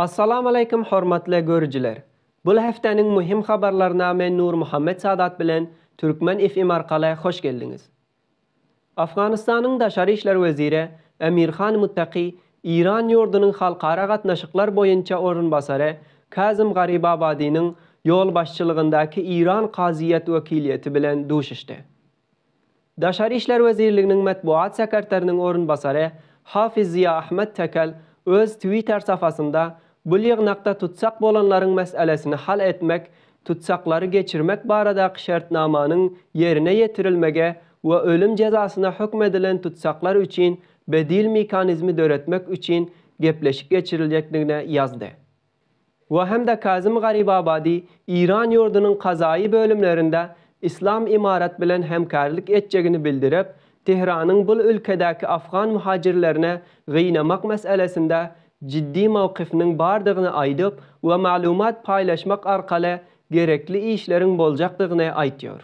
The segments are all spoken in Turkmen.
Assalamu alaikum hormatly görüjiler. Bu haftaning muhim habarlaryna men Nur Muhammed Sadat bilen Türkmen FM arkaly hoş geldiňiz. Afganistanyň Daşary işler weziri Emirhan Muttaqi İran ýurdunyň halkara gatnaşyklar boýunça orunbasary Kazım Garibabadynyň ýol başçylygyndaky İran qaziýet wekiliýeti bilen duşuşdy. Daşary işler wezirliginiň matbuat sekreteriniň orunbasary Hafiz Ziya Ahmed Tekel öz Twitter safhasynda bu ýygnakda tutsak bolanlaryň meselesini hal etmek, tutsaklary geçirmek baradaky şertnamanyň yerine ýetirilmege we ölüm jazasyna hükmedilen tutsaklar üçin bedil mekanizmi döretmek üçin gepleşik geçirilýekdigine ýazdy. We hemde Kazım Garibabady İran ýurdunyň kazaý bölümlerinde İslam imarat bilen hemkarlyk etjegini bildirip, Tehranyň bu ülkedäki Afgan muhajirlerine gıynamak meselesinde ciddi mawqifiniň bardygyny aýdyp we maglumat paýlaşmak arkaly gerekli işleriň boljakdygyny aýtýar.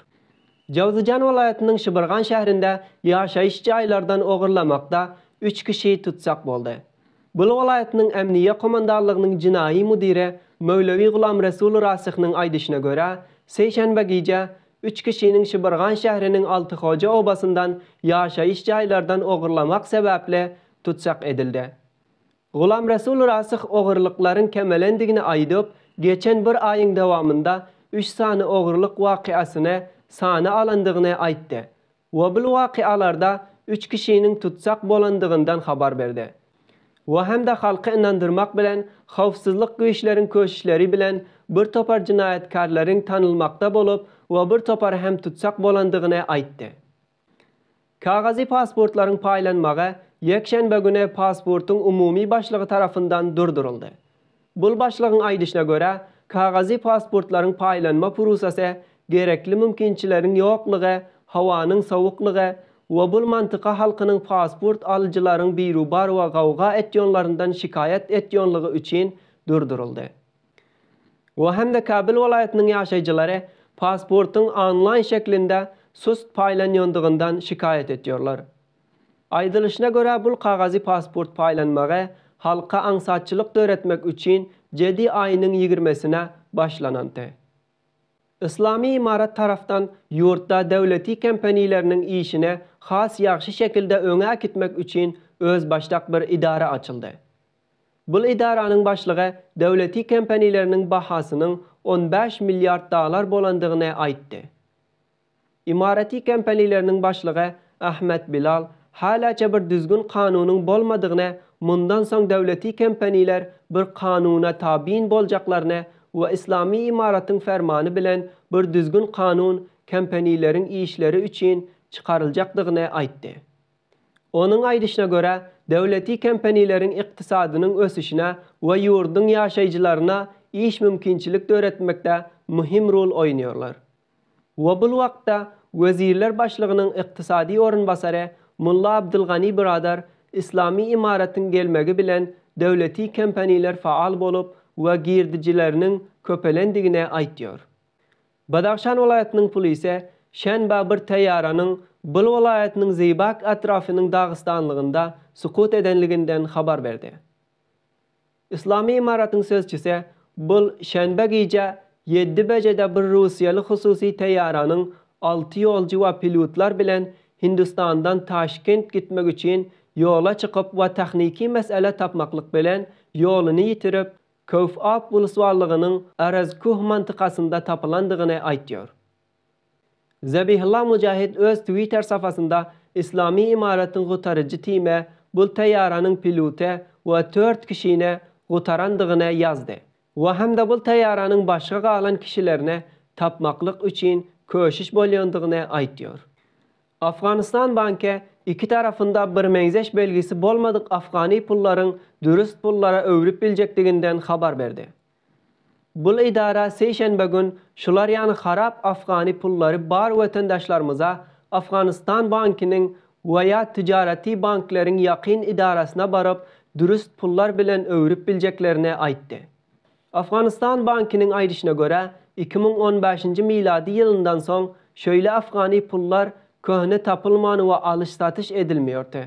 Jawzyjan welaýatynyň Şybyrgan şäherinde ýaşaýyş jaýlardan ogurlamakda 3 kişi tutsak boldy. Bu welaýatynyň emniýe komandanlygynyň jinaý mudiri Mevlevi Gulam Resul Rasyhynyň aýdyşyna görä, seýşenbe gece 3 kişinin Şybyrgan şäheriniň Altyhoja obasyndan ýaşaýyş jaýlardan ogurlamak sebäpli tutsak edildi. Gulam Resul Rasyh ogurlyklaryň kemelendigini aýdyp, geçen bir aýyň dowamında 3 sany ogurlyk wakiasyny sany alandygyny aýtdy. We bu wakialarda 3 kişinin tutsak bolandygyndan habar berdi. We hemde halky inandyrmak bilen howpsuzlyk güýçleriň köşüşleri bilen bir topar jinayetkarlaryň tanylmakda bolup we bir topar hem tutsak bolandygyny aýtdy. Kagazy pasportlaryň paýlanmagy ýekşenbe güne pasportyň umumy başlygy tarapyndan durduruldy. Bu başlygyň aýdyşyna görä, kagazy pasportlaryň paýlanma prosesy gerekli mümkinçileriň ýoklugy, hawanyň sowuklugy we bu mantyka halkynyň pasport alyjylaryň birubar we gawga etýänlerinden şikayet etýänligi üçin durduruldy. We hemde Kabil welaýatynyň ýaşaýjylary pasportyň online şeklinde sust paýlanýandygyndan şikayet etýärler. Aýdylışyna görä bu kagazy pasport paýlanmagy halka aňsatçylyk döretmek üçin 7 aýynyň 20-sine başlanandy. İslami imarat taraftan ýurtda döwleti kompaniýalarnyň işine has ýaxşy şekilde öňe gitmek üçin öz başdak bir idara açyldy. Bu idaranyň başlygy döwleti kompaniýalarnyň bahasynyň 15 milyard dolar bolandygyny aýtdy. İmarati kompaniýalarnyň başlygy Ahmed Bilal halaça bir düzgün kanunyň bolmadygyny, mundan soň döwleti kompaniýalar bir kanuna tabiin boljaklaryny we islami imaratyň fermany bilen bir düzgün kanun kompaniýalaryň işleri üçin çykaryljakdygyny aýtdy. Onuň aýdyşyna görä, döwleti kompaniýalaryň ykdysadynyň ösüşine we ýurdun ýaşaýjylaryna iş mümkinçilik döretmekde muhim rol oýnýarlar. We bu wagtda wezirler başlygynyň ykdysady orunbasary Mulla Abdulgani biradar islami imaratyň gelmegi bilen döwleti kompaniýalar faal bolup we girdijileriniň köpelendigine aýtýar. Badaxşan welaýatynyň polisi şenbe bir taýýaranyň bu welaýatynyň Zeybak atrafynyň Dagystanlygynda sukut edenliginden habar berdi. İslami imaratyň sözçisi bu şenbe gece 7 bejede bir Russiýaly hususy taýýaranyň 6 ýolcu we pilotlar bilen Hindistandan Taşkent gitmek üçin yola çykyp we techniki mesele tapmaklyk bilen ýoluny ýitirip Kowf-Ab bulyswarlygynyň Arazkuh mantykasynda tapylandygyny aýtýar. Zabihullah Mujahid öz Twitter safhasynda İslami imaratyň gutarıcı time bu taýýaranyň piloty we 4 kişine gutarandygyny ýazdy. We hemde bu taýýaranyň başga galan kişilerine tapmaklyk üçin köşüş bolýandygyny aýtýar. Afganistan banky iki tarafında bir meňzeş belgisi bolmadyk afgani pullaryň dürüst pullara öwrüp biljekdiginden habar berdi. Bu idara seýşenbe gün şular ýany harap afgani pullary bar wetendaşlarymyza Afganistan bankiniň we tijarati bankleriň ýakyn idarasyna baryp dürüst pullar bilen öwrüp biljeklerini aýtdy. Afganistan bankiniň aýdyşyna görä 2015-nji miladi ýylyndan soň şöyle afgani pullar köhne tapılmanı ve alış-satış edilmiyordu.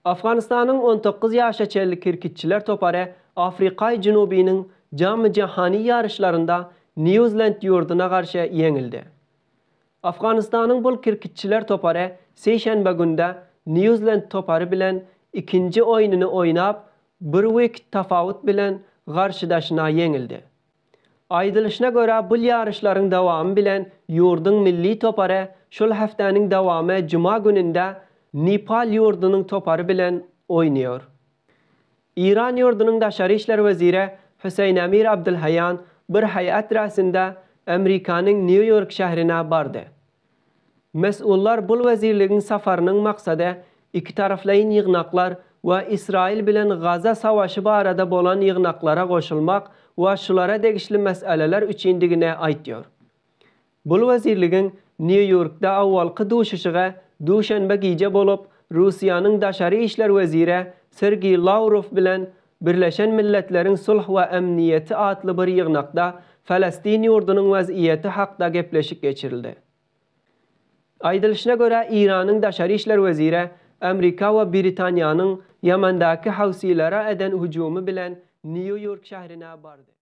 Afganistan'ın 19 yaşa çelli kirkitçiler topare Afrika Cünubi'nin cami cihani yarışlarında New Zealand yurduna karşı yenildi. Afganistan'ın bul kirkitçiler topare seyşembe günde New Zealand toparı bilen ikinci oyununu oynap bir wicket tafavut bilen karşıdaşına yenildi. Aydılışına göre bu yarışların devamı bilen yurdun milli toparı şol haftanın devamı Cuma gününde Nepal yurdunun toparı bilen oynuyor. İran yurdunun Daşary İşler Veziri Hüseyin Emir Abdülhayan bir hayat rasında Amerika'nın New York şehrine bardı. Mesullar bu vezirliğin safarının maksadı iki taraflayın yığnaklar ve İsrail bilen Gaza savaşı barada bolan yığnaklara koşulmak ve şulara degişli meseleler üçindigine aitdiyor. Bu vezirliğin New York'da avvalkı duşuşuğa duşenbe gece bolup Rusiyanın Daşary İşler Veziri Sergey Lavrov bilen Birleşen Milletlerin Sulh ve Emniyeti adlı bir yığnakda Falastin yurdunun vaziyeti haqda gepleşik geçirildi. Aydılışına göre İran'ın Daşary İşler Veziri Amerika ve Britanya'nın Yemen'daki havsilere eden hücumu bilen New York şehrine bardı.